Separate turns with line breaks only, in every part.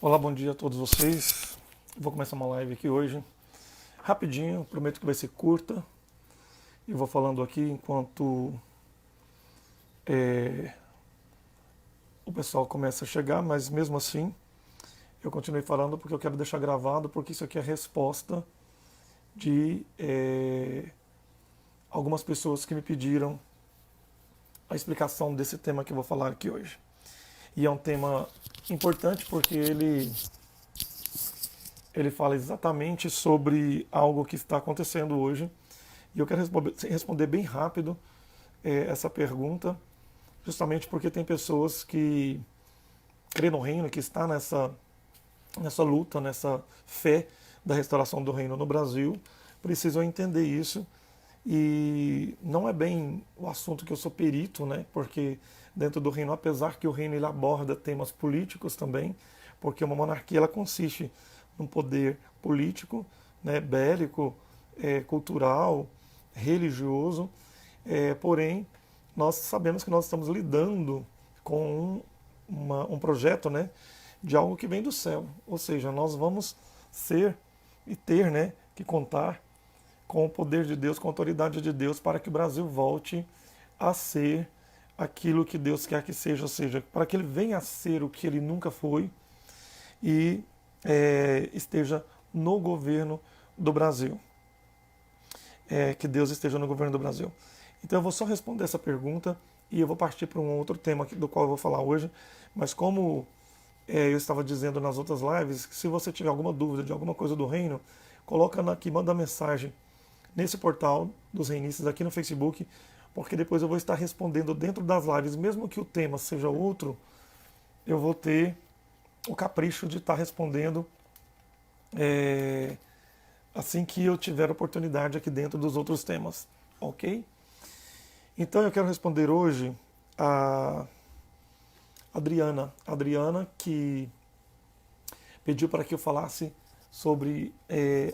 Olá, bom dia a todos vocês. Vou começar uma live aqui hoje, rapidinho, prometo que vai ser curta. E vou falando aqui enquanto é, o pessoal começa a chegar, mas mesmo assim eu continuei falando porque eu quero deixar gravado, porque isso aqui é a resposta de algumas pessoas que me pediram a explicação desse tema que eu vou falar aqui hoje. E é um tema importante porque ele fala exatamente sobre algo que está acontecendo hoje. E eu quero responder bem rápido essa pergunta, justamente porque tem pessoas que crê no reino, que está nessa luta, nessa fé da restauração do reino no Brasil, precisam entender isso. E não é bem o assunto que eu sou perito, né? Porque dentro do reino, apesar que o reino ele aborda temas políticos também, porque uma monarquia ela consiste num poder político, né, bélico, cultural, religioso, porém nós sabemos que nós estamos lidando com um projeto, né, de algo que vem do céu, ou seja, nós vamos ser e ter, né, que contar com o poder de Deus, com a autoridade de Deus, para que o Brasil volte a ser aquilo que Deus quer que seja, ou seja, para que ele venha a ser o que ele nunca foi e esteja no governo do Brasil. Que Deus esteja no governo do Brasil. Então eu vou só responder essa pergunta e eu vou partir para um outro tema do qual eu vou falar hoje, mas como eu estava dizendo nas outras lives, que se você tiver alguma dúvida de alguma coisa do reino, coloca aqui, manda mensagem nesse portal dos reinistas aqui no Facebook, porque depois eu vou estar respondendo dentro das lives, mesmo que o tema seja outro, eu vou ter o capricho de estar respondendo assim que eu tiver oportunidade aqui dentro dos outros temas, ok? Então eu quero responder hoje a Adriana que pediu para que eu falasse sobre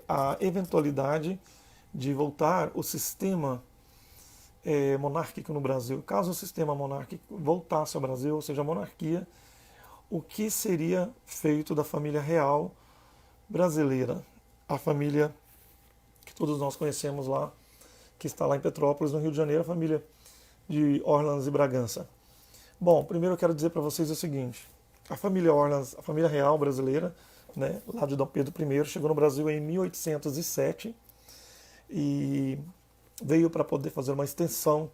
a eventualidade de voltar o sistema monárquico no Brasil. Caso o sistema monárquico voltasse ao Brasil, ou seja, a monarquia, o que seria feito da família real brasileira? A família que todos nós conhecemos lá, que está lá em Petrópolis, no Rio de Janeiro, a família de Orleans e Bragança. Bom, primeiro eu quero dizer para vocês o seguinte: a família Orleans, a família real brasileira, né, lá de Dom Pedro I, chegou no Brasil em 1807 e veio para poder fazer uma extensão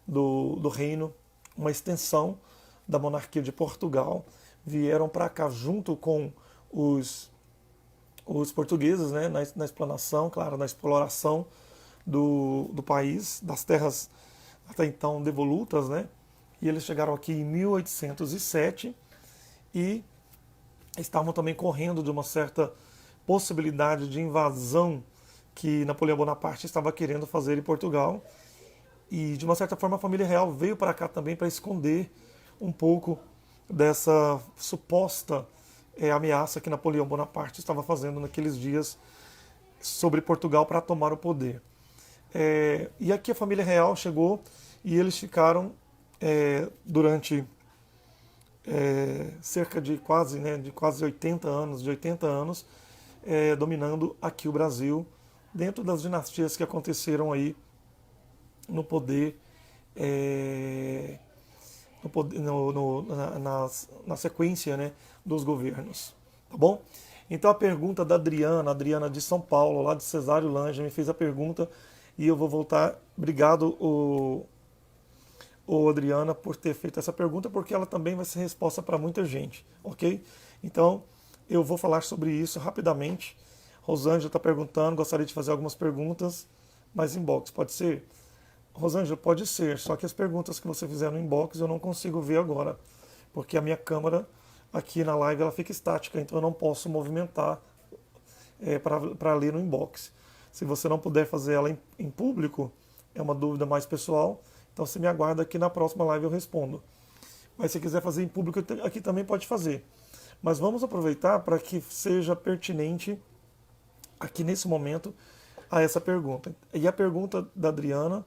do reino, uma extensão da monarquia de Portugal. Vieram para cá junto com os portugueses, né, na explanação, claro, na exploração do país, das terras até então devolutas, né? E eles chegaram aqui em 1807 e estavam também correndo de uma certa possibilidade de invasão que Napoleão Bonaparte estava querendo fazer em Portugal. E de uma certa forma a família real veio para cá também para esconder um pouco dessa suposta ameaça que Napoleão Bonaparte estava fazendo naqueles dias sobre Portugal para tomar o poder. E aqui a família real chegou e eles ficaram durante cerca de quase 80 anos, dominando aqui o Brasil, dentro das dinastias que aconteceram aí no poder, na sequência, né, dos governos. Tá bom? Então a pergunta da Adriana de São Paulo, lá de Cesário Lange, me fez a pergunta e eu vou voltar. Obrigado, Adriana, por ter feito essa pergunta, porque ela também vai ser resposta para muita gente, ok? Então eu vou falar sobre isso rapidamente. Rosângela está perguntando, gostaria de fazer algumas perguntas, mas inbox, pode ser? Rosângela, pode ser, só que as perguntas que você fizer no inbox eu não consigo ver agora, porque a minha câmera aqui na live ela fica estática, então eu não posso movimentar para ler no inbox. Se você não puder fazer ela em público, é uma dúvida mais pessoal, então você me aguarda aqui na próxima live eu respondo. Mas se quiser fazer em público, aqui também pode fazer. Mas vamos aproveitar para que seja pertinente aqui nesse momento a essa pergunta. E a pergunta da Adriana,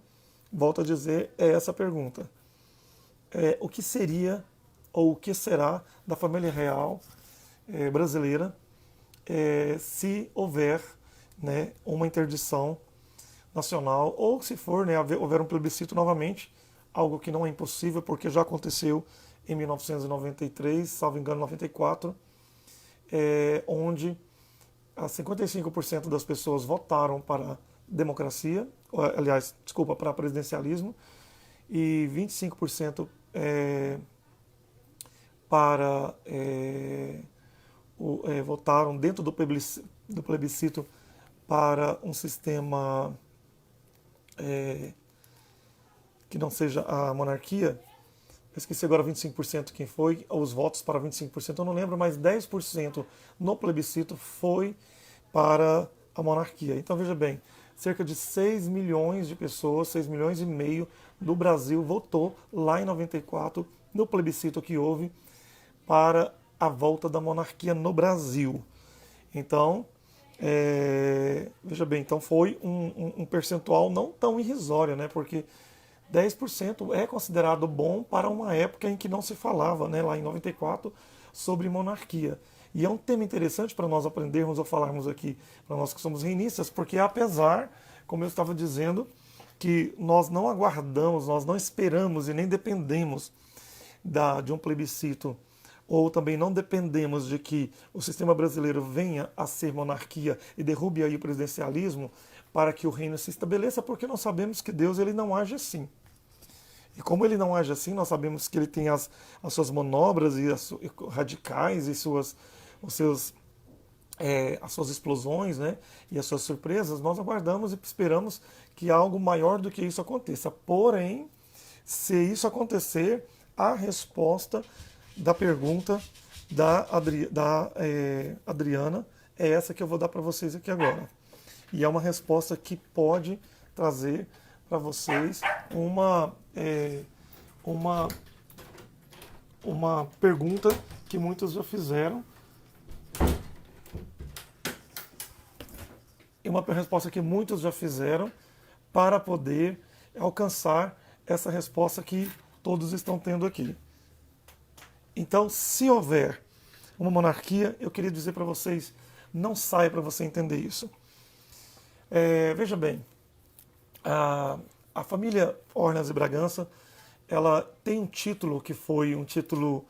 volto a dizer, é essa pergunta. O que seria ou o que será da família real brasileira se houver, né, uma interdição nacional ou se for, né, houver um plebiscito novamente, algo que não é impossível porque já aconteceu em 1993, salvo engano, 94, onde 55% das pessoas votaram para democracia, aliás, desculpa, para presidencialismo, e 25% para votaram dentro do plebiscito para um sistema que não seja a monarquia. Eu esqueci agora 25% quem foi, os votos para 25%, eu não lembro, mas 10% no plebiscito foi para a monarquia. Então veja bem, cerca de 6 milhões de pessoas, 6 milhões e meio do Brasil votou lá em 94 no plebiscito que houve para a volta da monarquia no Brasil. Então, veja bem, então foi um percentual não tão irrisório, né? Porque 10% é considerado bom para uma época em que não se falava, né, lá em 94, sobre monarquia. E é um tema interessante para nós aprendermos ou falarmos aqui, para nós que somos reinistas, porque apesar, como eu estava dizendo, que nós não aguardamos, nós não esperamos e nem dependemos de um plebiscito, ou também não dependemos de que o sistema brasileiro venha a ser monarquia e derrube aí o presidencialismo para que o reino se estabeleça, porque nós sabemos que Deus ele não age assim. E como ele não age assim, nós sabemos que ele tem as suas manobras e radicais e as suas explosões, né, e as suas surpresas, nós aguardamos e esperamos que algo maior do que isso aconteça. Porém, se isso acontecer, a resposta da pergunta da Adriana é essa que eu vou dar para vocês aqui agora. E é uma resposta que pode trazer para vocês uma pergunta que muitos já fizeram. E uma resposta que muitos já fizeram para poder alcançar essa resposta que todos estão tendo aqui. Então, se houver uma monarquia, eu queria dizer para vocês, não saia para você entender isso. Veja bem, a família Ornelas e Bragança, ela tem um título que foi um título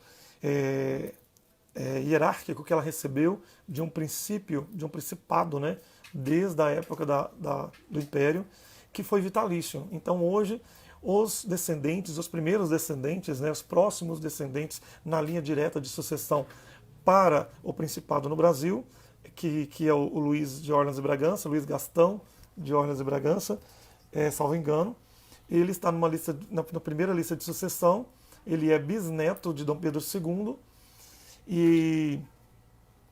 hierárquico que ela recebeu de um principado, né, desde a época do Império, que foi vitalício. Então hoje os descendentes, os primeiros descendentes, né, os próximos descendentes na linha direta de sucessão para o Principado no Brasil, que é o Luís de Orleans e Bragança, Luís Gastão de Orleans e Bragança, salvo engano. Ele está na primeira lista de sucessão, ele é bisneto de Dom Pedro II e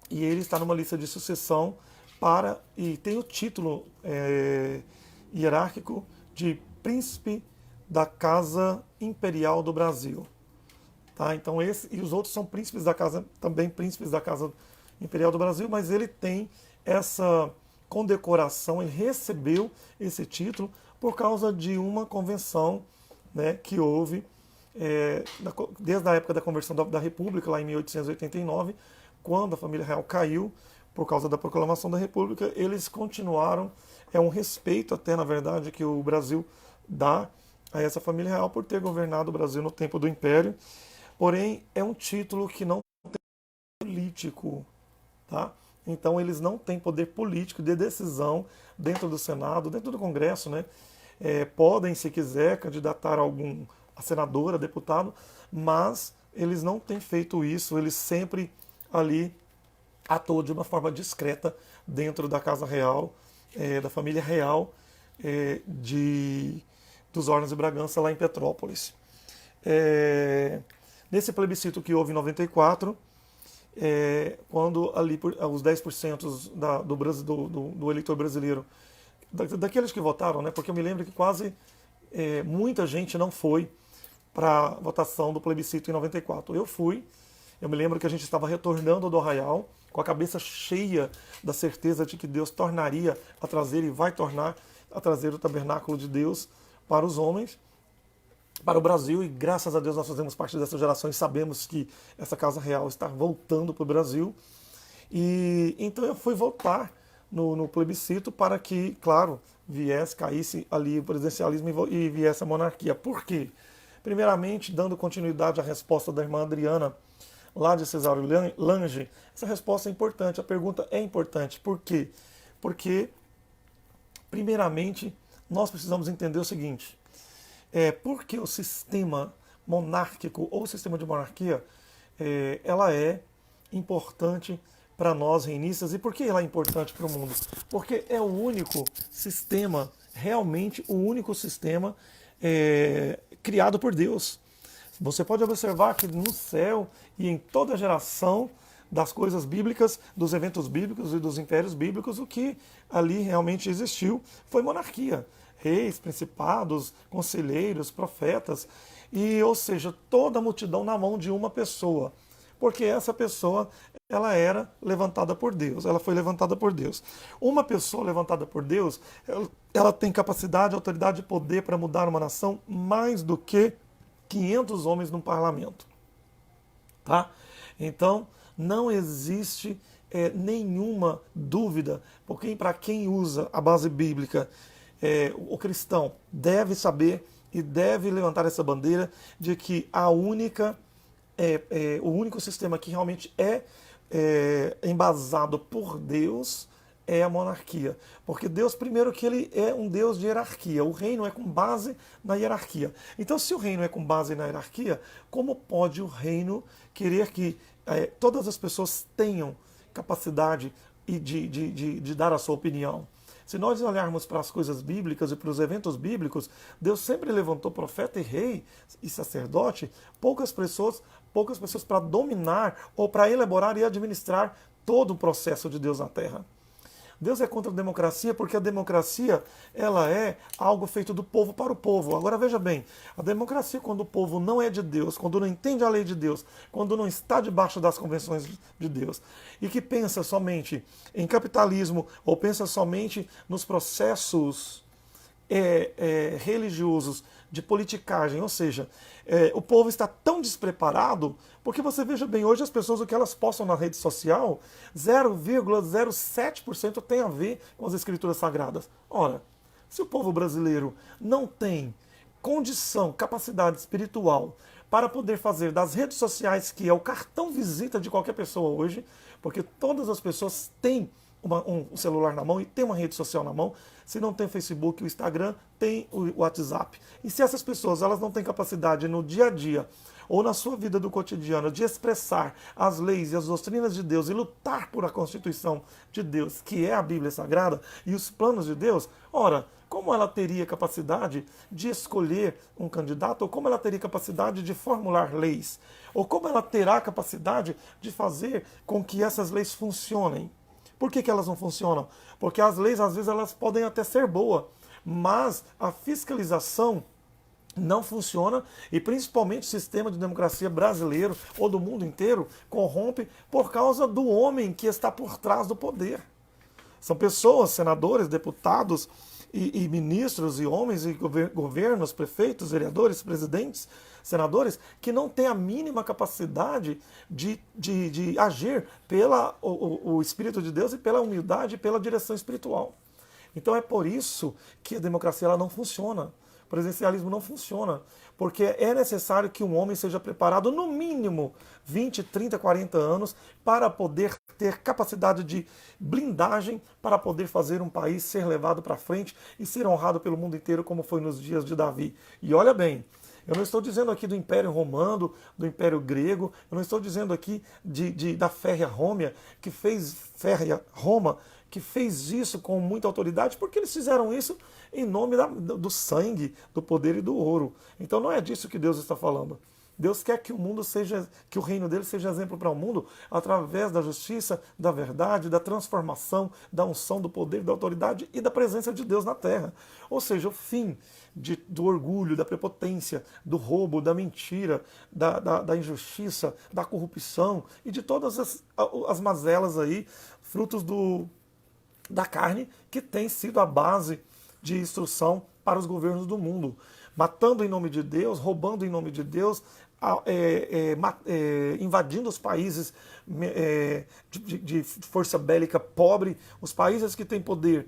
ele está numa lista de sucessão e tem o título hierárquico de Príncipe da Casa Imperial do Brasil. Tá? Então e os outros são príncipes da casa, também príncipes da Casa Imperial do Brasil, mas ele tem essa condecoração, ele recebeu esse título por causa de uma convenção, né, que houve desde a época da conversão da República, lá em 1889, quando a família real caiu por causa da proclamação da República, eles continuaram, um respeito até, na verdade, que o Brasil dá a essa família real por ter governado o Brasil no tempo do Império. Porém, é um título que não tem político, tá? Então, eles não têm poder político de decisão dentro do Senado, dentro do Congresso, né? Podem, se quiser, candidatar a senador, a deputado, mas eles não têm feito isso, eles sempre ali atuam de uma forma discreta dentro da Casa Real, da família real dos Orleans e Bragança, lá em Petrópolis. Nesse plebiscito que houve em 94, quando ali os 10% do eleitor brasileiro, daqueles que votaram, né, porque eu me lembro que quase muita gente não foi para a votação do plebiscito em 94. Eu fui, eu me lembro que a gente estava retornando do Arraial, com a cabeça cheia da certeza de que Deus tornaria a trazer e vai tornar a trazer o tabernáculo de Deus para os homens, para o Brasil, e graças a Deus nós fazemos parte dessa geração e sabemos que essa Casa Real está voltando para o Brasil. E então eu fui votar no plebiscito para que, claro, caísse ali o presidencialismo e viesse a monarquia. Por quê? Primeiramente, dando continuidade à resposta da irmã Adriana, lá de Cesário Lange, essa resposta é importante, a pergunta é importante. Por quê? Porque, primeiramente, nós precisamos entender o seguinte: por que o sistema monárquico ou o sistema de monarquia ela é importante para nós reinistas. E por que ela é importante para o mundo? Porque é o único sistema, realmente o único sistema criado por Deus. Você pode observar que no céu e em toda geração das coisas bíblicas, dos eventos bíblicos e dos impérios bíblicos, o que ali realmente existiu foi monarquia. Reis, principados, conselheiros, profetas, e, ou seja, toda a multidão na mão de uma pessoa. Porque essa pessoa, ela era levantada por Deus, ela foi levantada por Deus. Uma pessoa levantada por Deus, ela tem capacidade, autoridade e poder para mudar uma nação mais do que 500 homens num parlamento. Tá? Então, não existe nenhuma dúvida, porque para quem usa a base bíblica, o cristão deve saber e deve levantar essa bandeira de que o único sistema que realmente é embasado por Deus é a monarquia. Porque Deus, primeiro, que ele é um Deus de hierarquia. O reino é com base na hierarquia. Então, se o reino é com base na hierarquia, como pode o reino querer que todas as pessoas tenham capacidade de dar a sua opinião? Se nós olharmos para as coisas bíblicas e para os eventos bíblicos, Deus sempre levantou profeta e rei e sacerdote, poucas pessoas para dominar ou para elaborar e administrar todo o processo de Deus na Terra. Deus é contra a democracia porque a democracia ela é algo feito do povo para o povo. Agora veja bem, a democracia, quando o povo não é de Deus, quando não entende a lei de Deus, quando não está debaixo das convenções de Deus e que pensa somente em capitalismo ou pensa somente nos processos religiosos de politicagem, ou seja, o povo está tão despreparado, porque você veja bem, hoje as pessoas, o que elas postam na rede social, 0,07% tem a ver com as escrituras sagradas. Ora, se o povo brasileiro não tem condição, capacidade espiritual para poder fazer das redes sociais, que é o cartão visita de qualquer pessoa hoje, porque todas as pessoas têm um celular na mão e tem uma rede social na mão. Se não tem o Facebook, o Instagram, tem o WhatsApp. E se essas pessoas elas não têm capacidade no dia a dia ou na sua vida do cotidiano de expressar as leis e as doutrinas de Deus e lutar por a Constituição de Deus, que é a Bíblia Sagrada, e os planos de Deus, ora, como ela teria capacidade de escolher um candidato, ou como ela teria capacidade de formular leis, ou como ela terá capacidade de fazer com que essas leis funcionem? Por que elas não funcionam? Porque as leis, às vezes, elas podem até ser boas, mas a fiscalização não funciona e principalmente o sistema de democracia brasileiro ou do mundo inteiro corrompe por causa do homem que está por trás do poder. São pessoas, senadores, deputados e ministros e homens e governos, prefeitos, vereadores, presidentes, senadores, que não têm a mínima capacidade de agir pelo Espírito de Deus e pela humildade e pela direção espiritual. Então é por isso que a democracia ela não funciona. O presidencialismo não funciona, porque é necessário que um homem seja preparado no mínimo 20, 30, 40 anos para poder ter capacidade de blindagem para poder fazer um país ser levado para frente e ser honrado pelo mundo inteiro como foi nos dias de Davi. E olha bem, eu não estou dizendo aqui do Império Romano, do Império Grego, eu não estou dizendo aqui da Férrea Roma, que fez isso com muita autoridade, porque eles fizeram isso em nome do sangue, do poder e do ouro. Então não é disso que Deus está falando. Deus quer que que o reino dele seja exemplo para o mundo através da justiça, da verdade, da transformação, da unção, do poder, da autoridade e da presença de Deus na terra. Ou seja, o fim do orgulho, da prepotência, do roubo, da mentira, da injustiça, da corrupção e de todas as mazelas aí, frutos da carne, que tem sido a base de instrução para os governos do mundo. matando em nome de Deus, roubando em nome de Deus, invadindo os países de força bélica pobre, os países que têm poder,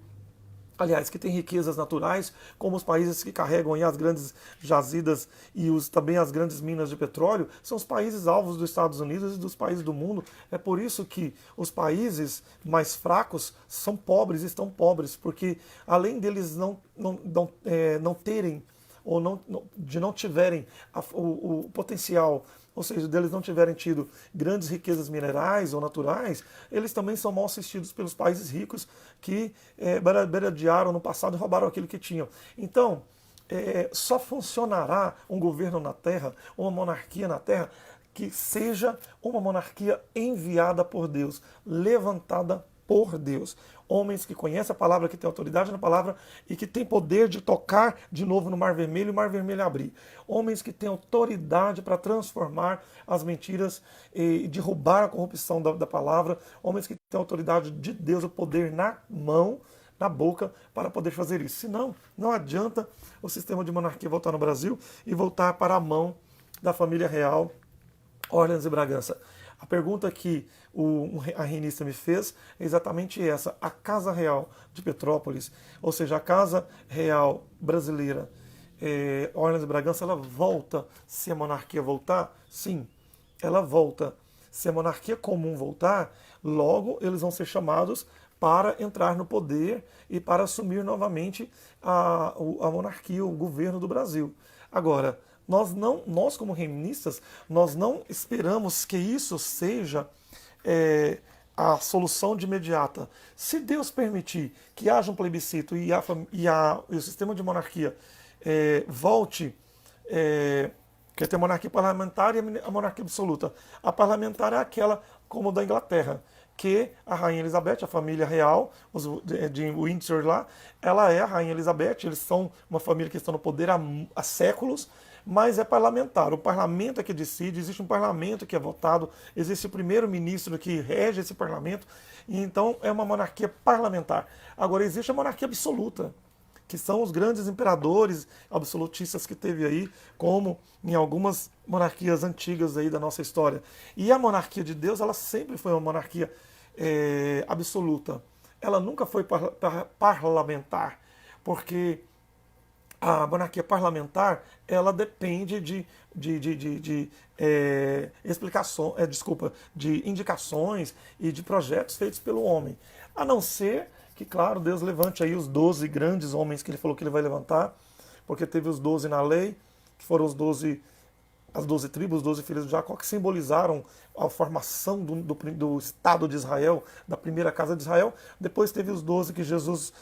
aliás, que têm riquezas naturais, como os países que carregam aí as grandes jazidas e também as grandes minas de petróleo, são os países alvos dos Estados Unidos e dos países do mundo. É por isso que os países mais fracos são pobres, estão pobres, porque além deles não terem ou de não tiverem o potencial, ou seja, deles não tiverem tido grandes riquezas minerais ou naturais, eles também são mal assistidos pelos países ricos que baradearam no passado e roubaram aquilo que tinham. Então, só funcionará um governo na Terra, uma monarquia na Terra, que seja uma monarquia enviada por Deus, levantada por Deus. Homens que conhecem a palavra, que têm autoridade na palavra e que têm poder de tocar de novo no Mar Vermelho e o Mar Vermelho abrir. Homens que têm autoridade para transformar as mentiras e de roubar a corrupção da palavra. Homens que têm autoridade de Deus, o poder na mão, na boca, para poder fazer isso. Senão, não adianta o sistema de monarquia voltar no Brasil e voltar para a mão da família real, Orleans e Bragança. A pergunta que a reinista me fez é exatamente essa. A Casa Real de Petrópolis, ou seja, a Casa Real brasileira, Orleans e Bragança, ela volta se a monarquia voltar? Sim, ela volta. Se a monarquia comum voltar, logo eles vão ser chamados para entrar no poder e para assumir novamente a monarquia, o governo do Brasil. Agora, nós como reinistas, nós não esperamos que isso seja a solução de imediata. Se Deus permitir que haja um plebiscito e o sistema de monarquia volte, quer ter monarquia parlamentar e a monarquia absoluta. A parlamentar é aquela como da Inglaterra, que a Rainha Elizabeth, a família real, de Windsor lá, ela é a Rainha Elizabeth, eles são uma família que está no poder há séculos, mas é parlamentar. O parlamento é que decide, existe um parlamento que é votado, existe o primeiro-ministro que rege esse parlamento, e então é uma monarquia parlamentar. Agora, existe a monarquia absoluta, que são os grandes imperadores absolutistas que teve aí, como em algumas monarquias antigas aí da nossa história. E a monarquia de Deus, ela sempre foi uma monarquia absoluta. Ela nunca foi parlamentar, porque a monarquia parlamentar, ela depende de indicações e de projetos feitos pelo homem. A não ser que, claro, Deus levante aí os 12 grandes homens que ele falou que ele vai levantar, porque teve os 12 na lei, que foram as 12 tribos, os 12 filhos de Jacó, que simbolizaram a formação do Estado de Israel, da primeira casa de Israel. Depois teve os 12 que Jesus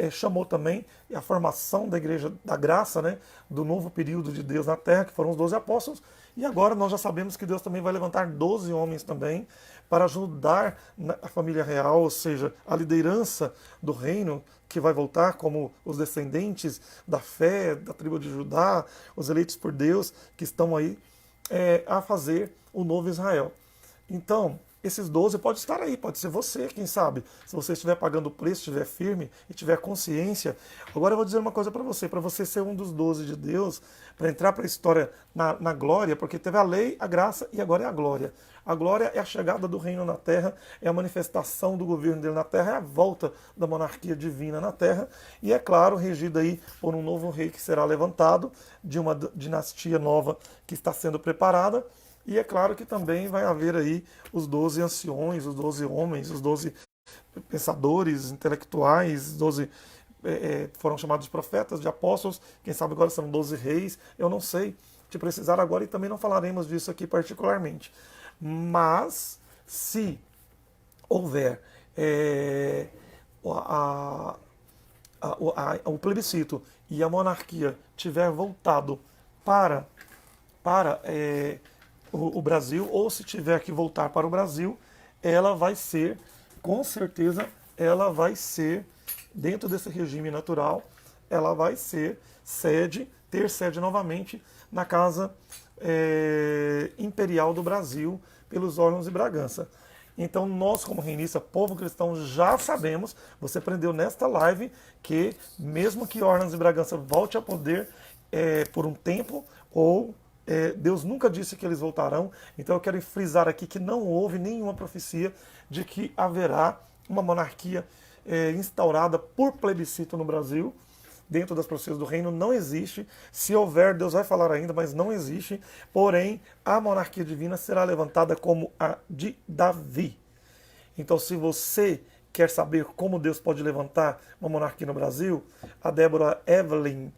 chamou também a formação da Igreja da Graça, né, do novo período de Deus na Terra, que foram os 12 apóstolos. E agora nós já sabemos que Deus também vai levantar 12 homens também para ajudar a família real, ou seja, a liderança do reino que vai voltar, como os descendentes da fé, da tribo de Judá, os eleitos por Deus, que estão aí a fazer o novo Israel. Então, esses 12 pode estar aí, pode ser você, quem sabe. Se você estiver pagando o preço, estiver firme e tiver consciência. Agora eu vou dizer uma coisa para você ser um dos 12 de Deus, para entrar para a história na glória, porque teve a lei, a graça e agora é a glória. A glória é a chegada do reino na terra, é a manifestação do governo dele na terra, é a volta da monarquia divina na terra, e é claro, regida aí por um novo rei que será levantado, de uma dinastia nova que está sendo preparada. E é claro que também vai haver aí os 12 anciões, os 12 homens, os 12 pensadores, intelectuais, 12 foram chamados de profetas, de apóstolos, quem sabe agora são 12 reis, eu não sei te precisar agora e também não falaremos disso aqui particularmente. Mas se houver o plebiscito e a monarquia tiver voltado para o Brasil, ou se tiver que voltar para o Brasil, ela vai ser, com certeza, ela vai ser, dentro desse regime natural, ela vai ser ter sede novamente na Casa Imperial do Brasil, pelos Orleans e Bragança. Então nós, como reinista, povo cristão, já sabemos, você aprendeu nesta live, que mesmo que Orleans e Bragança volte ao poder, por um tempo, ou Deus nunca disse que eles voltarão. Então eu quero frisar aqui que não houve nenhuma profecia de que haverá uma monarquia instaurada por plebiscito no Brasil. Dentro das profecias do reino não existe. Se houver, Deus vai falar ainda, mas não existe. Porém, a monarquia divina será levantada como a de Davi. Então, se você quer saber como Deus pode levantar uma monarquia no Brasil, a Débora Evelyn,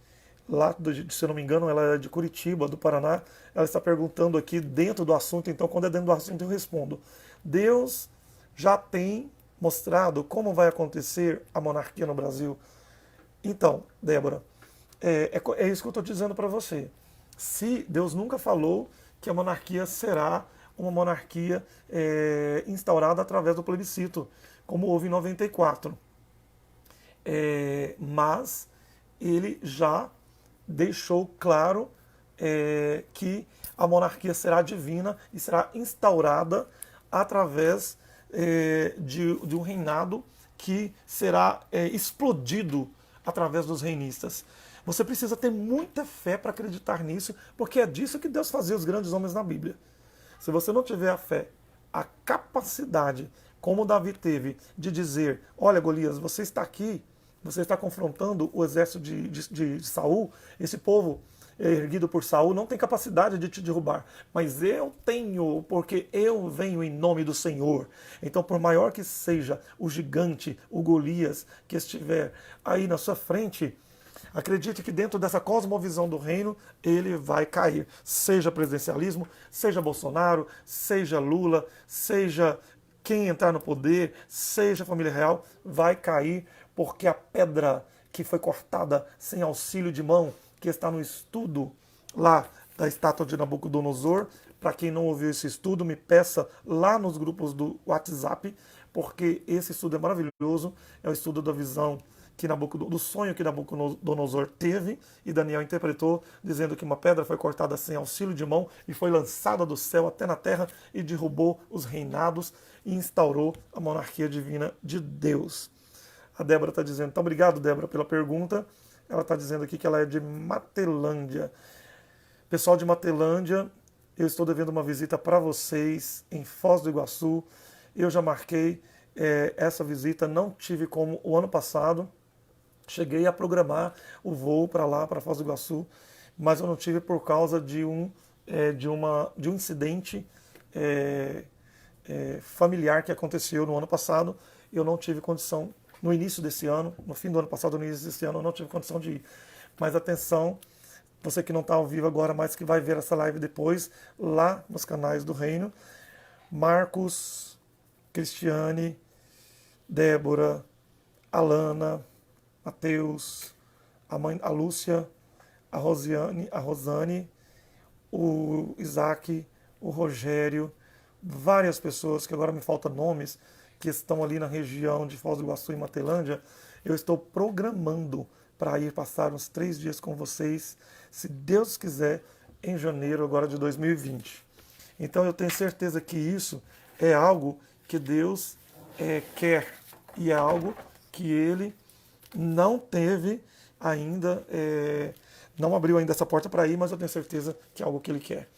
lá, se eu não me engano, ela é de Curitiba, do Paraná, ela está perguntando aqui dentro do assunto. Então, quando é dentro do assunto, eu respondo. Deus já tem mostrado como vai acontecer a monarquia no Brasil. Então, Débora, é isso que eu estou dizendo para você. Se Deus nunca falou que a monarquia será uma monarquia instaurada através do plebiscito, como houve em 94. Mas ele já deixou claro que a monarquia será divina e será instaurada através de um reinado que será explodido através dos reinistas. Você precisa ter muita fé para acreditar nisso, porque é disso que Deus fazia os grandes homens na Bíblia. Se você não tiver a fé, a capacidade, como Davi teve, de dizer: olha, Golias, você está aqui, você está confrontando o exército de Saul, esse povo erguido por Saul não tem capacidade de te derrubar, mas eu tenho, porque eu venho em nome do Senhor. Então, por maior que seja o gigante, o Golias, que estiver aí na sua frente, acredite que dentro dessa cosmovisão do reino, ele vai cair. Seja presidencialismo, seja Bolsonaro, seja Lula, seja quem entrar no poder, seja a família real, vai cair, porque a pedra que foi cortada sem auxílio de mão, que está no estudo lá da estátua de Nabucodonosor. Para quem não ouviu esse estudo, me peça lá nos grupos do WhatsApp, porque esse estudo é maravilhoso. É o estudo da visão do sonho que Nabucodonosor teve e Daniel interpretou, dizendo que uma pedra foi cortada sem auxílio de mão e foi lançada do céu até na terra e derrubou os reinados e instaurou a monarquia divina de Deus. A Débora está dizendo, então obrigado, Débora, pela pergunta. Ela está dizendo aqui que ela é de Matelândia. Pessoal de Matelândia, eu estou devendo uma visita para vocês em Foz do Iguaçu. Eu já marquei essa visita, não tive como o ano passado. Cheguei a programar o voo para lá, para Foz do Iguaçu, mas eu não tive por causa de um incidente familiar que aconteceu no ano passado. Eu não tive condição. No início desse ano, no fim do ano passado, no início desse ano, eu não tive condição de ir. Mas atenção, você que não está ao vivo agora, mas que vai ver essa live depois, lá nos canais do Reino, Marcos, Cristiane, Débora, Alana, Mateus, a Lúcia, a Rosane, o Isaac, o Rogério, várias pessoas, que agora me faltam nomes, que estão ali na região de Foz do Iguaçu e Matelândia. Eu estou programando para ir passar uns 3 dias com vocês, se Deus quiser, em janeiro agora de 2020. Então eu tenho certeza que isso é algo que Deus quer, e é algo que Ele não teve ainda, não abriu ainda essa porta para ir, mas eu tenho certeza que é algo que Ele quer.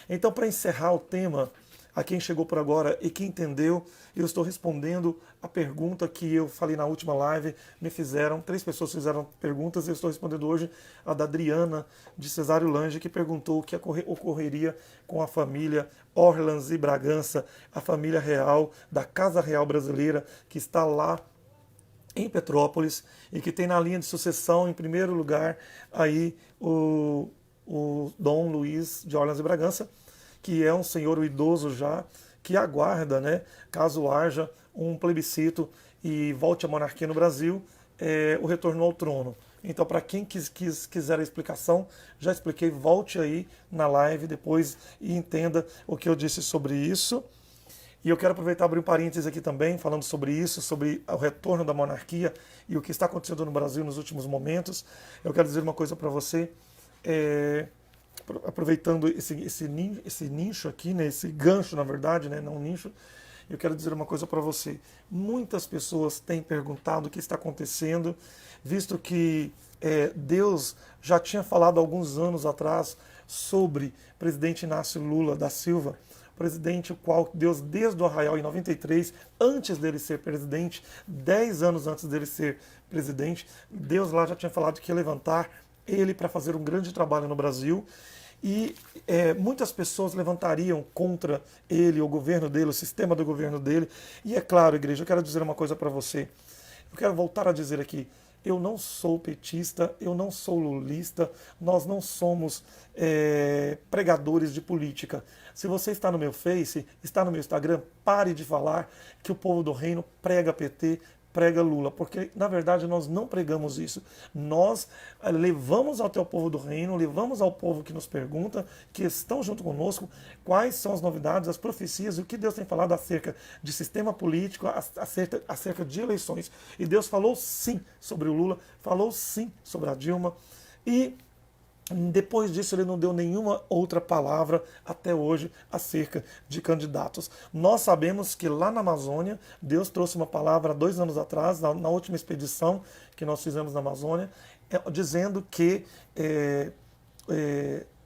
Então, para encerrar o tema, a quem chegou por agora e quem entendeu, eu estou respondendo a pergunta que eu falei na última live, me fizeram, 3 pessoas fizeram perguntas, e eu estou respondendo hoje a da Adriana, de Cesário Lange, que perguntou o que ocorreria com a família Orleans e Bragança, a família real, da Casa Real Brasileira, que está lá em Petrópolis, e que tem na linha de sucessão, em primeiro lugar, aí o Dom Luiz de Orleans e Bragança, que é um senhor idoso já, que aguarda, né, caso haja um plebiscito e volte a monarquia no Brasil, o retorno ao trono. Então, para quem quiser a explicação, já expliquei, volte aí na live depois e entenda o que eu disse sobre isso. E eu quero aproveitar e abrir um parênteses aqui também, falando sobre isso, sobre o retorno da monarquia e o que está acontecendo no Brasil nos últimos momentos. Eu quero dizer uma coisa para você, aproveitando esse nicho aqui, né, esse gancho, na verdade, né, não nicho, Eu quero dizer uma coisa para você. Muitas pessoas têm perguntado o que está acontecendo, visto que Deus já tinha falado alguns anos atrás sobre o presidente Inácio Lula da Silva, presidente o qual Deus, desde o Arraial, em 93, antes dele ser presidente, 10 anos antes dele ser presidente, Deus lá já tinha falado que ia levantar ele para fazer um grande trabalho no Brasil. E muitas pessoas levantariam contra ele, o governo dele, o sistema do governo dele. E é claro, igreja, eu quero dizer uma coisa para você. Eu quero voltar a dizer aqui, eu não sou petista, eu não sou lulista, nós não somos pregadores de política. Se você está no meu Face, está no meu Instagram, pare de falar que o povo do reino prega PT, prega Lula, porque na verdade nós não pregamos isso. Nós levamos até o povo do reino, levamos ao povo que nos pergunta, que estão junto conosco, quais são as novidades, as profecias e o que Deus tem falado acerca de sistema político, acerca de eleições. E Deus falou sim sobre o Lula, falou sim sobre a Dilma, e depois disso, ele não deu nenhuma outra palavra até hoje acerca de candidatos. Nós sabemos que lá na Amazônia, Deus trouxe uma palavra 2 anos atrás, na última expedição que nós fizemos na Amazônia, dizendo que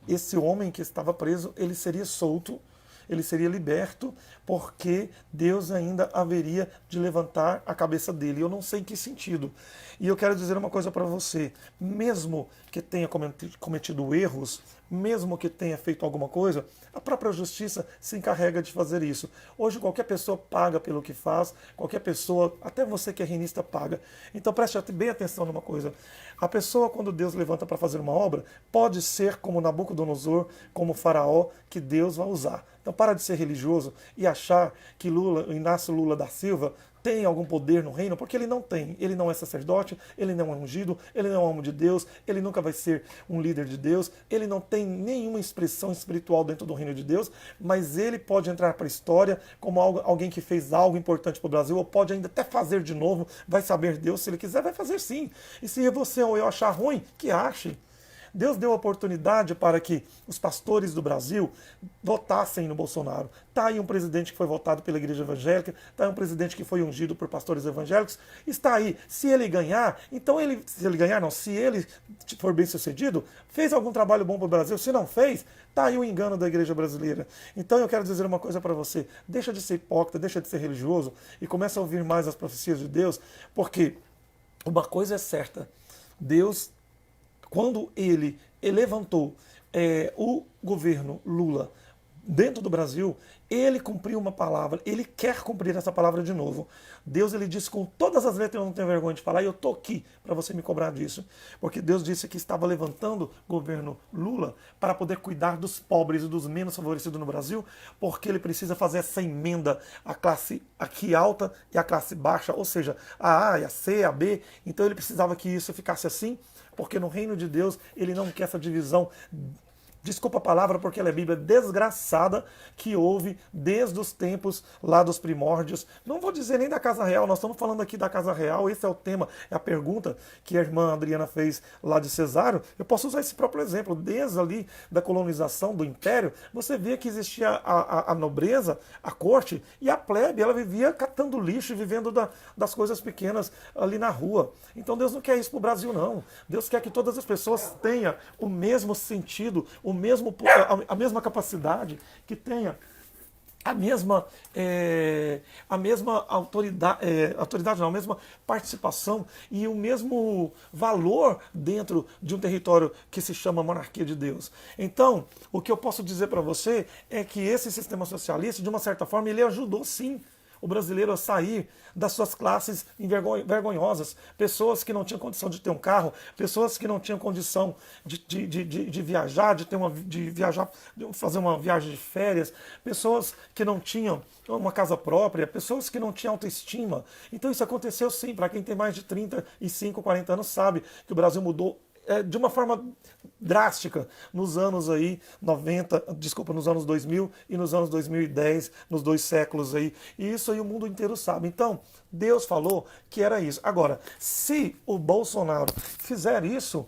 esse homem que estava preso, ele seria solto, ele seria liberto, porque Deus ainda haveria de levantar a cabeça dele. Eu não sei em que sentido. E eu quero dizer uma coisa para você. Mesmo que tenha cometido erros, mesmo que tenha feito alguma coisa, a própria justiça se encarrega de fazer isso. Hoje qualquer pessoa paga pelo que faz, qualquer pessoa, até você que é renista, paga. Então preste bem atenção numa coisa. A pessoa, quando Deus levanta para fazer uma obra, pode ser como Nabucodonosor, como Faraó, que Deus vai usar. Então para de ser religioso e achar que Inácio Lula da Silva tem algum poder no reino, porque ele não tem. Ele não é sacerdote, ele não é ungido, ele não é homem de Deus, ele nunca vai ser um líder de Deus, ele não tem nenhuma expressão espiritual dentro do reino de Deus, mas ele pode entrar para a história como alguém que fez algo importante para o Brasil, ou pode ainda até fazer de novo, vai saber Deus, se ele quiser, vai fazer sim. E se você ou eu achar ruim, que ache. Deus deu a oportunidade para que os pastores do Brasil votassem no Bolsonaro. Está aí um presidente que foi votado pela igreja evangélica, está aí um presidente que foi ungido por pastores evangélicos, está aí. Se ele ganhar, então se ele for bem sucedido, fez algum trabalho bom para o Brasil. Se não fez, está aí o engano da igreja brasileira. Então eu quero dizer uma coisa para você, deixa de ser hipócrita, deixa de ser religioso e começa a ouvir mais as profecias de Deus, porque uma coisa é certa, Deus, quando ele levantou o governo Lula dentro do Brasil, ele cumpriu uma palavra, ele quer cumprir essa palavra de novo. Deus, ele disse com todas as letras, eu não tenho vergonha de falar, e eu estou aqui para você me cobrar disso, porque Deus disse que estava levantando o governo Lula para poder cuidar dos pobres e dos menos favorecidos no Brasil, porque ele precisa fazer essa emenda, a classe aqui alta e a classe baixa, ou seja, a A, a C, a B, então ele precisava que isso ficasse assim, porque no reino de Deus ele não quer essa divisão, desculpa a palavra porque ela é Bíblia, desgraçada, que houve desde os tempos lá dos primórdios. Não vou dizer nem da Casa Real, nós estamos falando aqui da Casa Real, esse é o tema, é a pergunta que a irmã Adriana fez lá de Cesário. Eu posso usar esse próprio exemplo, desde ali da colonização do Império, você vê que existia a nobreza, a corte, e a plebe, ela vivia catando lixo, vivendo das coisas pequenas ali na rua. Então Deus não quer isso para o Brasil, não. Deus quer que todas as pessoas tenham o mesmo sentido, a mesma capacidade, que tenha a mesma autoridade, não, a mesma participação e o mesmo valor dentro de um território que se chama monarquia de Deus. Então, o que eu posso dizer para você é que esse sistema socialista, de uma certa forma, ele ajudou sim o brasileiro a sair das suas classes vergonhosas, pessoas que não tinham condição de ter um carro, pessoas que não tinham condição de viajar, de fazer uma viagem de férias, pessoas que não tinham uma casa própria, pessoas que não tinham autoestima. Então isso aconteceu sim, para quem tem mais de 35, 40 anos sabe que o Brasil mudou de uma forma drástica nos anos aí 90, desculpa, nos anos 2000 e nos anos 2010, nos 2 séculos aí. E isso aí o mundo inteiro sabe. Então, Deus falou que era isso. Agora, se o Bolsonaro fizer isso,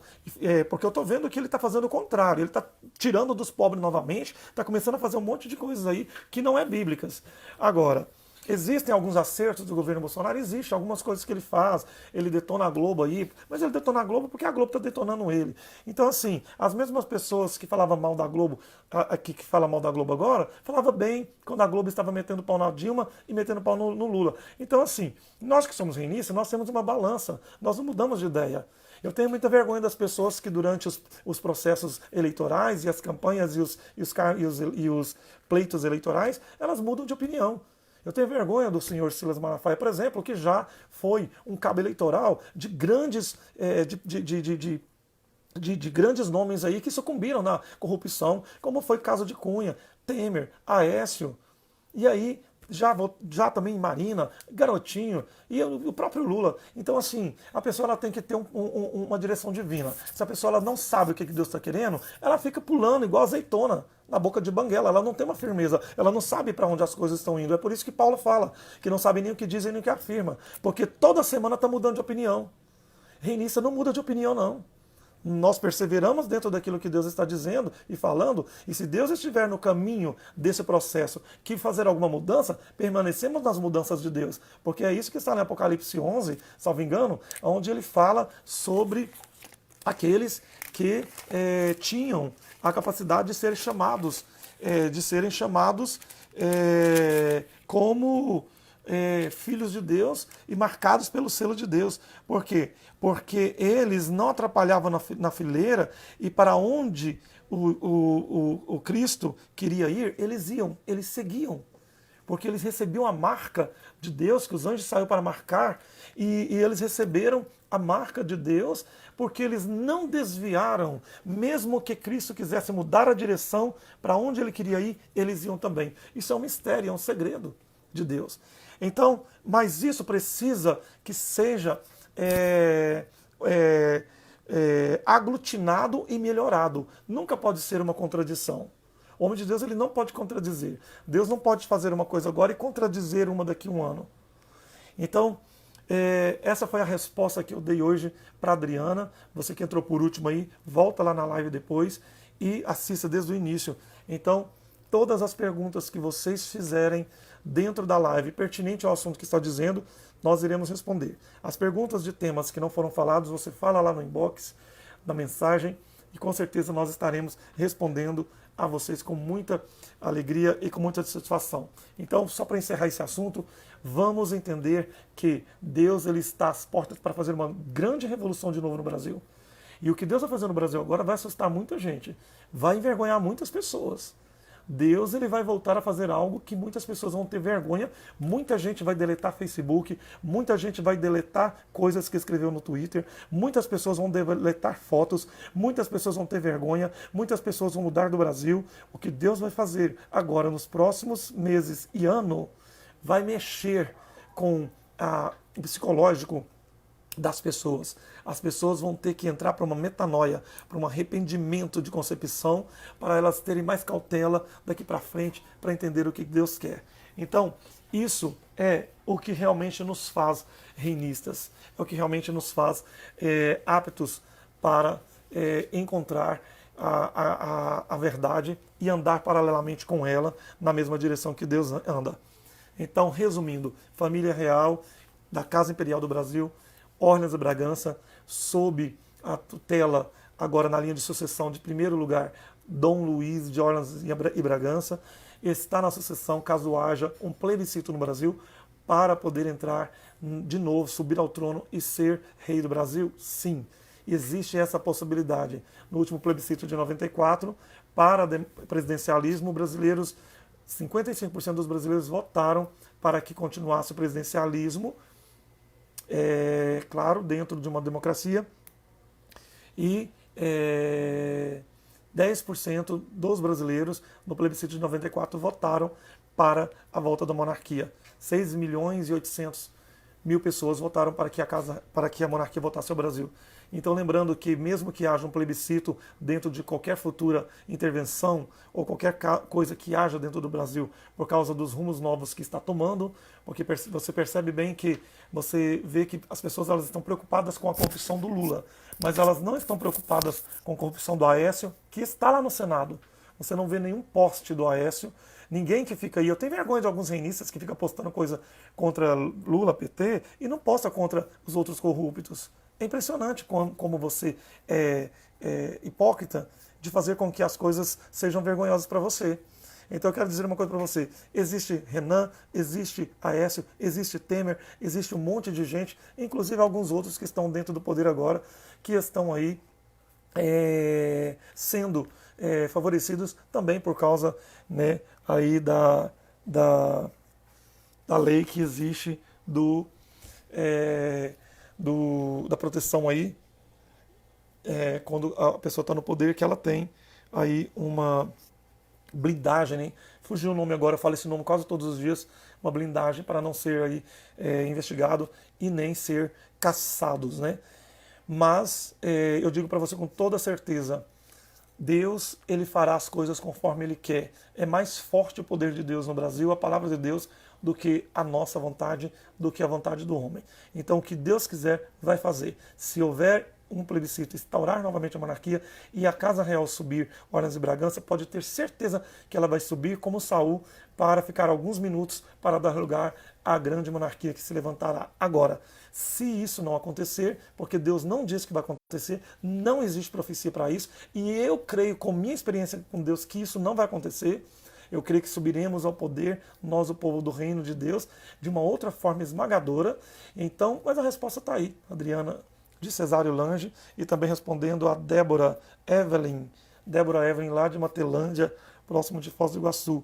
porque eu estou vendo que ele está fazendo o contrário, ele está tirando dos pobres novamente, está começando a fazer um monte de coisas aí que não é bíblicas. Agora, Existem alguns acertos do governo Bolsonaro? Existem algumas coisas que ele faz. Ele detona a Globo aí, mas ele detona a Globo porque a Globo está detonando ele. Então, assim, as mesmas pessoas que falavam mal da Globo, que falam mal da Globo agora, falavam bem quando a Globo estava metendo pau na Dilma e metendo pau no Lula. Então, assim, nós que somos reinistas, nós temos uma balança, nós não mudamos de ideia. Eu tenho muita vergonha das pessoas que durante os processos eleitorais e as campanhas e os pleitos eleitorais, elas mudam de opinião. Eu tenho vergonha do senhor Silas Malafaia, por exemplo, que já foi um cabo eleitoral de grandes, de grandes nomes aí que sucumbiram na corrupção, como foi o caso de Cunha, Temer, Aécio, e aí já também Marina, Garotinho e o próprio Lula. Então, assim, a pessoa ela tem que ter uma direção divina. Se a pessoa ela não sabe o que Deus está querendo, ela fica pulando igual azeitona na boca de banguela. Ela não tem uma firmeza, ela não sabe para onde as coisas estão indo. É por isso que Paulo fala que não sabe nem o que diz nem o que afirma, porque toda semana está mudando de opinião. Reinista não muda de opinião, não. Nós perseveramos dentro daquilo que Deus está dizendo e falando, e se Deus estiver no caminho desse processo que fazer alguma mudança, permanecemos nas mudanças de Deus. Porque é isso que está em Apocalipse 11, salvo engano, onde ele fala sobre aqueles que tinham a capacidade de serem chamados, como filhos de Deus e marcados pelo selo de Deus. Por quê? Porque eles não atrapalhavam na fileira e para onde o Cristo queria ir, eles iam, eles seguiam. Porque eles recebiam a marca de Deus, que os anjos saíram para marcar, e eles receberam a marca de Deus, porque eles não desviaram, mesmo que Cristo quisesse mudar a direção para onde ele queria ir, eles iam também. Isso é um mistério, é um segredo de Deus. Então, mas isso precisa que seja aglutinado e melhorado. Nunca pode ser uma contradição. O homem de Deus ele não pode contradizer. Deus não pode fazer uma coisa agora e contradizer uma daqui a um ano. Então, essa foi a resposta que eu dei hoje para a Adriana. Você que entrou por último aí, volta lá na live depois e assista desde o início. Então, todas as perguntas que vocês fizerem dentro da live, pertinente ao assunto que está dizendo, nós iremos responder. As perguntas de temas que não foram falados, você fala lá no inbox, na mensagem, e com certeza nós estaremos respondendo a vocês com muita alegria e com muita satisfação. Então, só para encerrar esse assunto, vamos entender que Deus ele está às portas para fazer uma grande revolução de novo no Brasil. E o que Deus vai fazer no Brasil agora vai assustar muita gente, vai envergonhar muitas pessoas. Deus ele vai voltar a fazer algo que muitas pessoas vão ter vergonha, muita gente vai deletar Facebook, muita gente vai deletar coisas que escreveu no Twitter, muitas pessoas vão deletar fotos, muitas pessoas vão ter vergonha, muitas pessoas vão mudar do Brasil. O que Deus vai fazer agora nos próximos meses e ano vai mexer com o psicológico das pessoas. As pessoas vão ter que entrar para uma metanoia, para um arrependimento de concepção, para elas terem mais cautela daqui para frente, para entender o que Deus quer. Então, isso é o que realmente nos faz reinistas, é o que realmente nos faz aptos para encontrar a verdade e andar paralelamente com ela na mesma direção que Deus anda. Então, resumindo, família real da Casa Imperial do Brasil, Orleans e Bragança, sob a tutela, agora na linha de sucessão de primeiro lugar, Dom Luís de Orleans e Bragança, está na sucessão caso haja um plebiscito no Brasil para poder entrar de novo, subir ao trono e ser rei do Brasil? Sim, existe essa possibilidade. No último plebiscito de 94, para presidencialismo, brasileiros, 55% dos brasileiros votaram para que continuasse o presidencialismo, claro, dentro de uma democracia, e 10% dos brasileiros no plebiscito de 94 votaram para a volta da monarquia. 6.800.000 pessoas votaram para que a monarquia voltasse ao Brasil. Então, lembrando que mesmo que haja um plebiscito dentro de qualquer futura intervenção ou qualquer coisa que haja dentro do Brasil por causa dos rumos novos que está tomando, porque você percebe bem que você vê que as pessoas elas estão preocupadas com a corrupção do Lula, mas elas não estão preocupadas com a corrupção do Aécio, que está lá no Senado. Você não vê nenhum poste do Aécio, Ninguém que fica aí, eu tenho vergonha de alguns reinistas que ficam postando coisa contra Lula, PT, e não posta contra os outros corruptos. É impressionante como você é hipócrita de fazer com que as coisas sejam vergonhosas para você. Então eu quero dizer uma coisa para você. Existe Renan, existe Aécio, existe Temer, existe um monte de gente, inclusive alguns outros que estão dentro do poder agora, que estão aí sendo favorecidos também por causa, né, aí da lei que existe da proteção aí, quando a pessoa está no poder, que ela tem aí uma blindagem, né? Fugiu o nome agora, eu falo esse nome quase todos os dias, uma blindagem para não ser aí investigado e nem ser caçados, né? Mas eu digo para você com toda certeza, Deus, ele fará as coisas conforme ele quer. É mais forte o poder de Deus no Brasil, a palavra de Deus, do que a nossa vontade, do que a vontade do homem. Então, o que Deus quiser, vai fazer. Se houver um plebiscito, instaurar novamente a monarquia e a Casa Real subir Orleans e Bragança, pode ter certeza que ela vai subir como Saul para ficar alguns minutos para dar lugar à grande monarquia que se levantará. Agora, se isso não acontecer, porque Deus não diz que vai acontecer, não existe profecia para isso, e eu creio, com minha experiência com Deus, que isso não vai acontecer. Eu creio que subiremos ao poder, nós, o povo do reino de Deus, de uma outra forma esmagadora. Então, mas a resposta está aí, Adriana de Cesário Lange, e também respondendo a Débora Evelyn lá de Matelândia, próximo de Foz do Iguaçu.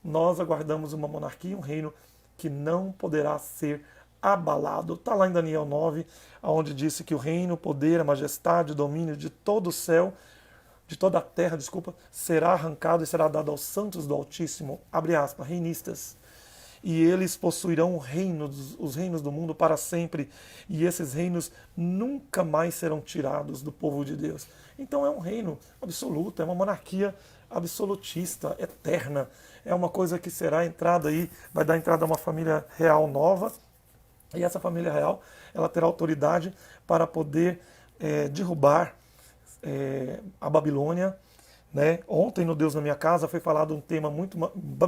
Nós aguardamos uma monarquia, um reino que não poderá ser abalado. Está lá em Daniel 9, onde disse que o reino, o poder, a majestade, o domínio de todo o céu, de toda a terra, será arrancado e será dado aos santos do Altíssimo, abre aspas, reinistas. E eles possuirão os reinos do mundo para sempre, e esses reinos nunca mais serão tirados do povo de Deus. Então é um reino absoluto, é uma monarquia absolutista, eterna. É uma coisa que será entrada aí, vai dar entrada a uma família real nova, e essa família real, ela terá autoridade para poder derrubar a Babilônia, né? Ontem no Deus na Minha Casa foi falado um tema muito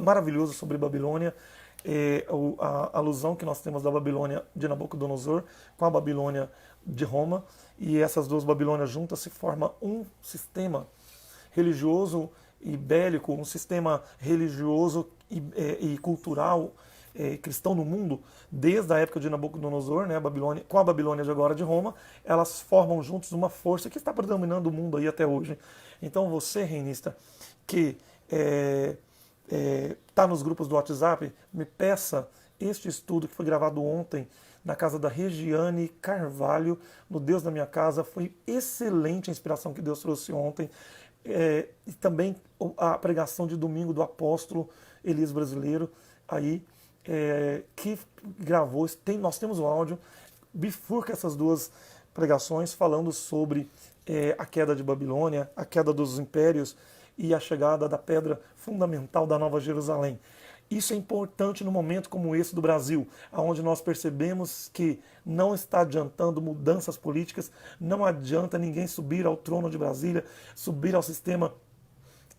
maravilhoso sobre Babilônia, a alusão que nós temos da Babilônia de Nabucodonosor com a Babilônia de Roma, e essas duas Babilônias juntas se forma um sistema religioso e bélico, um sistema religioso e cultural cristão no mundo, desde a época de Nabucodonosor, né, com a Babilônia de agora de Roma, elas formam juntos uma força que está predominando o mundo aí até hoje. Então você, reinista, que está nos grupos do WhatsApp, me peça este estudo que foi gravado ontem na casa da Regiane Carvalho, no Deus da Minha Casa. Foi excelente a inspiração que Deus trouxe ontem. E também a pregação de domingo do apóstolo Elias Brasileiro, aí, que gravou, nós temos o áudio, bifurca essas duas pregações falando sobre a queda de Babilônia, a queda dos impérios e a chegada da pedra fundamental da Nova Jerusalém. Isso é importante no momento como esse do Brasil, onde nós percebemos que não está adiantando mudanças políticas, não adianta ninguém subir ao trono de Brasília, subir ao sistema,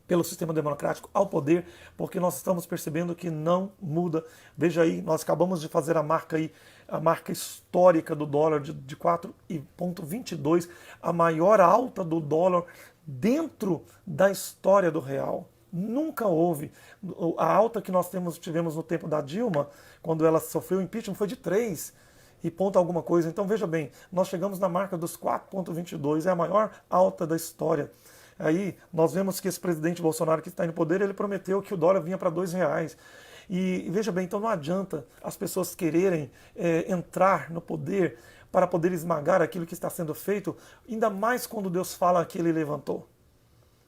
pelo sistema democrático, ao poder, porque nós estamos percebendo que não muda. Veja aí, nós acabamos de fazer a marca histórica do dólar de 4,22, a maior alta do dólar dentro da história do real. Nunca houve. A alta que nós tivemos no tempo da Dilma, quando ela sofreu impeachment, foi de 3 e ponto alguma coisa. Então veja bem, nós chegamos na marca dos 4,22, é a maior alta da história. Aí nós vemos que esse presidente Bolsonaro que está no poder, ele prometeu que o dólar vinha para R$2. E veja bem, então não adianta as pessoas quererem entrar no poder para poder esmagar aquilo que está sendo feito, ainda mais quando Deus fala que ele levantou.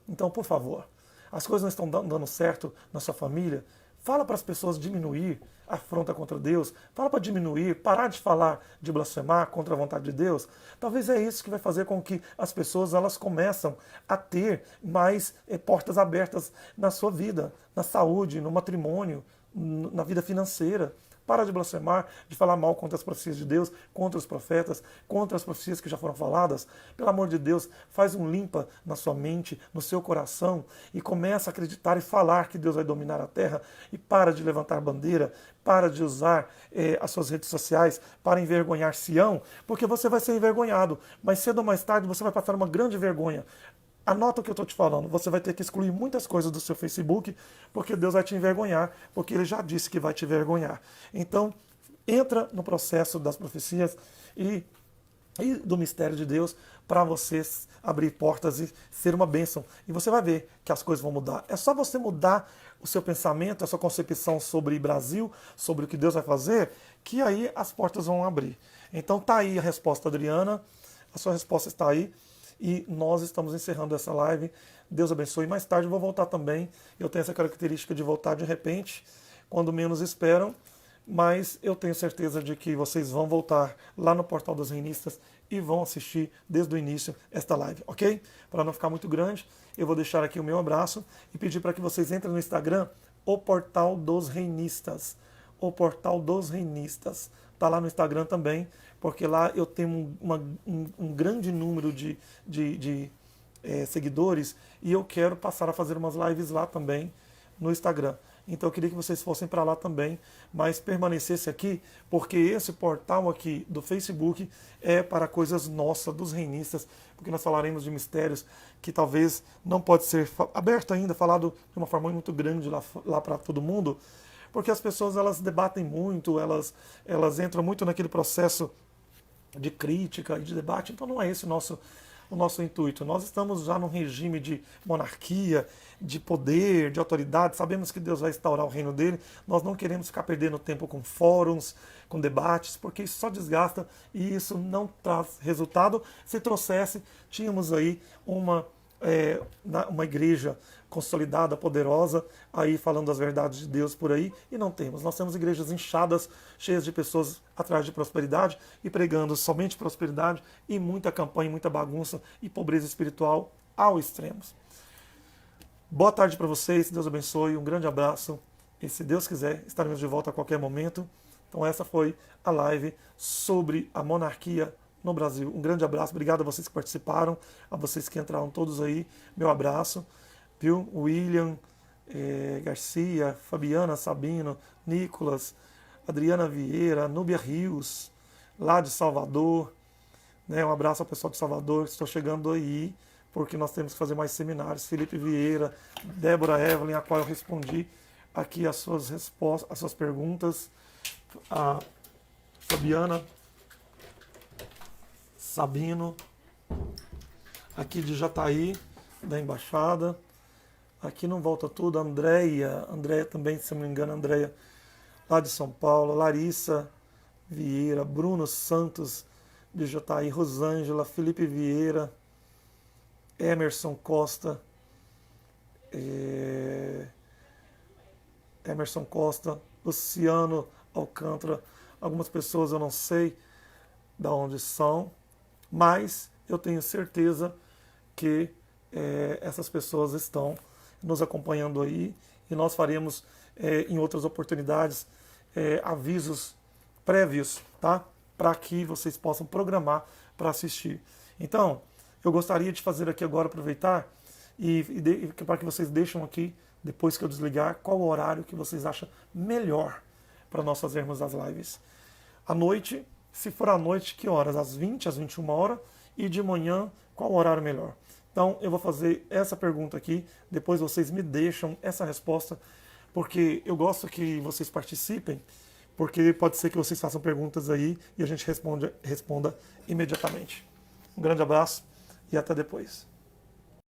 Então, por favor, as coisas não estão dando certo na sua família, fala para as pessoas diminuir a afronta contra Deus, fala para diminuir, parar de falar de blasfemar contra a vontade de Deus. Talvez é isso que vai fazer com que as pessoas elas começam a ter mais portas abertas na sua vida, na saúde, no matrimônio, na vida financeira. para de blasfemar, de falar mal contra as profecias de Deus, contra os profetas, contra as profecias que já foram faladas. Pelo amor de Deus, faz um limpa na sua mente, no seu coração e começa a acreditar e falar que Deus vai dominar a terra e para de levantar bandeira, para de usar as suas redes sociais para envergonhar Sião, porque você vai ser envergonhado, mas cedo ou mais tarde você vai passar uma grande vergonha. Anota o que eu estou te falando, você vai ter que excluir muitas coisas do seu Facebook, porque Deus vai te envergonhar, porque Ele já disse que vai te envergonhar. Então, entra no processo das profecias e do mistério de Deus para você abrir portas e ser uma bênção. E você vai ver que as coisas vão mudar. É só você mudar o seu pensamento, a sua concepção sobre Brasil, sobre o que Deus vai fazer, que aí as portas vão abrir. Então tá aí a resposta, Adriana. A sua resposta está aí. E nós estamos encerrando essa live. Deus abençoe. Mais tarde eu vou voltar também. Eu tenho essa característica de voltar de repente, quando menos esperam. Mas eu tenho certeza de que vocês vão voltar lá no Portal dos Reinistas e vão assistir desde o início esta live, ok? Para não ficar muito grande, eu vou deixar aqui o meu abraço e pedir para que vocês entrem no Instagram, o Portal dos Reinistas. O Portal dos Reinistas. Está lá no Instagram também, porque lá eu tenho um grande número de seguidores e eu quero passar a fazer umas lives lá também no Instagram. Então eu queria que vocês fossem para lá também, mas permanecesse aqui, porque esse portal aqui do Facebook é para coisas nossas, dos reinistas, porque nós falaremos de mistérios que talvez não pode ser aberto ainda, falado de uma forma muito grande lá para todo mundo, porque as pessoas elas debatem muito, elas entram muito naquele processo de crítica e de debate, então não é esse o nosso intuito. Nós estamos já num regime de monarquia, de poder, de autoridade, sabemos que Deus vai instaurar o reino dele, nós não queremos ficar perdendo tempo com fóruns, com debates, porque isso só desgasta e isso não traz resultado. Se trouxesse, tínhamos aí uma igreja consolidada, poderosa, aí falando as verdades de Deus por aí, e não temos. Nós temos igrejas inchadas, cheias de pessoas atrás de prosperidade e pregando somente prosperidade e muita campanha, muita bagunça e pobreza espiritual ao extremo. Boa tarde para vocês, Deus abençoe, um grande abraço e se Deus quiser estaremos de volta a qualquer momento. Então essa foi a live sobre a monarquia no Brasil. Um grande abraço, obrigado a vocês que participaram, a vocês que entraram todos aí, meu abraço, viu? William, Garcia, Fabiana Sabino, Nicolas, Adriana Vieira, Núbia Rios, lá de Salvador, né? Um abraço ao pessoal de Salvador, estou chegando aí, porque nós temos que fazer mais seminários, Felipe Vieira, Débora Evelyn, a qual eu respondi aqui as suas respostas, as suas perguntas, a Fabiana Sabino, aqui de Jataí, da Embaixada, aqui não volta tudo, Andréia também, se não me engano, Andréia, lá de São Paulo, Larissa Vieira, Bruno Santos, de Jataí, Rosângela, Felipe Vieira, Emerson Costa, Luciano Alcântara, algumas pessoas eu não sei de onde são, mas eu tenho certeza que essas pessoas estão nos acompanhando aí e nós faremos em outras oportunidades avisos prévios, tá? Para que vocês possam programar para assistir. Então, eu gostaria de fazer aqui agora, aproveitar e para que vocês deixem aqui, depois que eu desligar, qual o horário que vocês acham melhor para nós fazermos as lives. À noite, se for à noite, que horas? Às 20, às 21 horas, e de manhã, qual o horário melhor? Então, eu vou fazer essa pergunta aqui, depois vocês me deixam essa resposta, porque eu gosto que vocês participem, porque pode ser que vocês façam perguntas aí e a gente responda imediatamente. Um grande abraço e até depois.